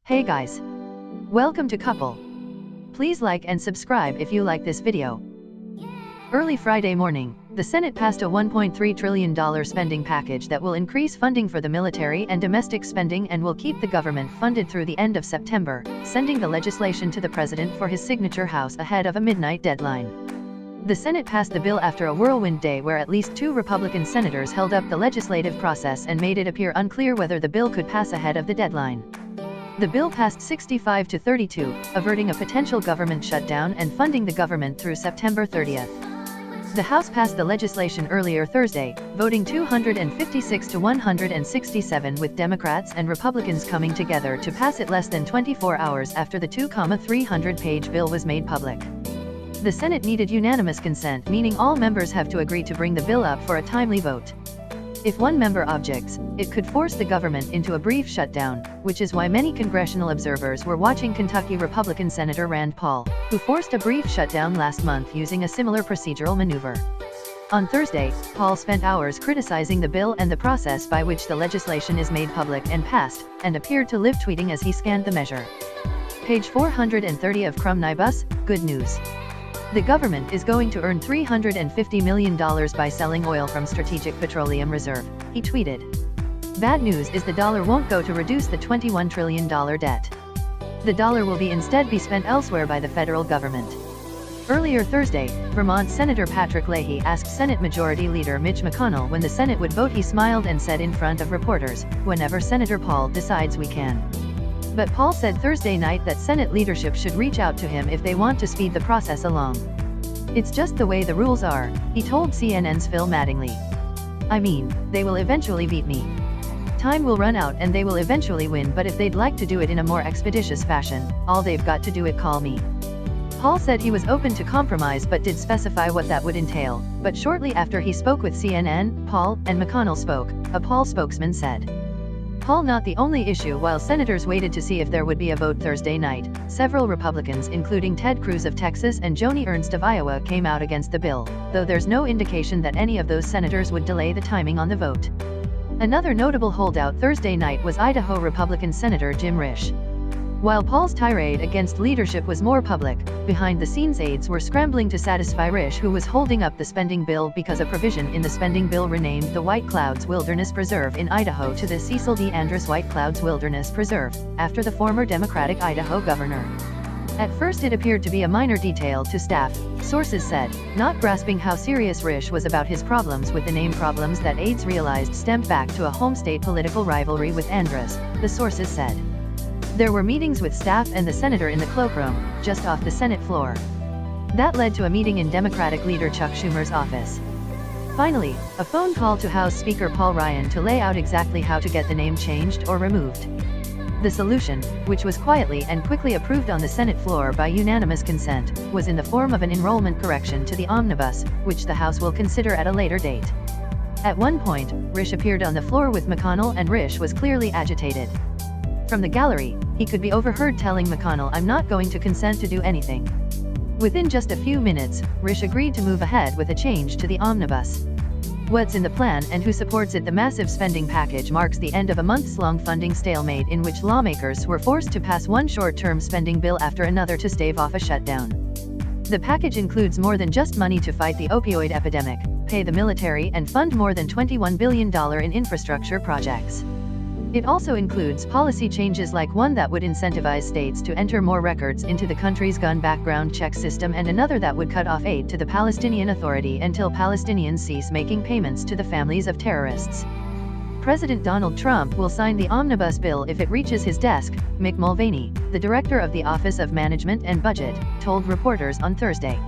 Hey guys! Welcome to Couple. Please like and subscribe if you like this video. Early Friday morning, the Senate passed a $1.3 trillion spending package that will increase funding for the military and domestic spending and will keep the government funded through the end of September, sending the legislation to the president for his signature house ahead of a midnight deadline. The Senate passed the bill after a whirlwind day where at least 2 Republican senators held up the legislative process and made it appear unclear whether the bill could pass ahead of the deadline. The bill passed 65 to 32, averting a potential government shutdown and funding the government through September 30th. The House passed the legislation earlier Thursday, voting 256 to 167 with Democrats and Republicans coming together to pass it less than 24 hours after the 2,300-page bill was made public. The Senate needed unanimous consent, meaning all members have to agree to bring the bill up for a timely vote. If one member objects, it could force the government into a brief shutdown, which is why many congressional observers were watching Kentucky Republican Senator Rand Paul, who forced a brief shutdown last month using a similar procedural maneuver. On Thursday, Paul spent hours criticizing the bill and the process by which the legislation is made public and passed, and appeared to live tweeting as he scanned the measure. Page 430 of Crumnibus, good news. The government is going to earn $350 million by selling oil from Strategic Petroleum Reserve, he tweeted. Bad news is the dollar won't go to reduce the $21 trillion debt. The dollar will instead be spent elsewhere by the federal government. Earlier Thursday, Vermont Senator Patrick Leahy asked Senate Majority Leader Mitch McConnell when the Senate would vote. He smiled and said in front of reporters, "Whenever Senator Paul decides we can." But Paul said Thursday night that Senate leadership should reach out to him if they want to speed the process along. "It's just the way the rules are," he told CNN's Phil Mattingly. "I mean, they will eventually beat me. Time will run out and they will eventually win, but if they'd like to do it in a more expeditious fashion, all they've got to do is call me." Paul said he was open to compromise but did specify what that would entail, but shortly after he spoke with CNN, Paul and McConnell spoke, a Paul spokesman said. Paul not the only issue. While senators waited to see if there would be a vote Thursday night, several Republicans including Ted Cruz of Texas and Joni Ernst of Iowa came out against the bill, though there's no indication that any of those senators would delay the timing on the vote. Another notable holdout Thursday night was Idaho Republican Senator Jim Risch. While Paul's tirade against leadership was more public, behind-the-scenes aides were scrambling to satisfy Risch, who was holding up the spending bill because a provision in the spending bill renamed the White Clouds Wilderness Preserve in Idaho to the Cecil D. Andrus White Clouds Wilderness Preserve, after the former Democratic Idaho governor. At first it appeared to be a minor detail to staff, sources said, not grasping how serious Risch was about his problems with the name, problems that aides realized stemmed back to a home state political rivalry with Andrus, the sources said. There were meetings with staff and the senator in the cloakroom, just off the Senate floor. That led to a meeting in Democratic leader Chuck Schumer's office. Finally, a phone call to House Speaker Paul Ryan to lay out exactly how to get the name changed or removed. The solution, which was quietly and quickly approved on the Senate floor by unanimous consent, was in the form of an enrollment correction to the omnibus, which the House will consider at a later date. At one point, Risch appeared on the floor with McConnell and Risch was clearly agitated. From the gallery, he could be overheard telling McConnell, "I'm not going to consent to do anything." Within just a few minutes, Risch agreed to move ahead with a change to the omnibus. What's in the plan and who supports it? The massive spending package marks the end of a months-long funding stalemate in which lawmakers were forced to pass one short-term spending bill after another to stave off a shutdown. The package includes more than just money to fight the opioid epidemic, pay the military and fund more than $21 billion in infrastructure projects. It also includes policy changes like one that would incentivize states to enter more records into the country's gun background check system and another that would cut off aid to the Palestinian Authority until Palestinians cease making payments to the families of terrorists. President Donald Trump will sign the omnibus bill if it reaches his desk, Mick Mulvaney, the director of the Office of Management and Budget, told reporters on Thursday.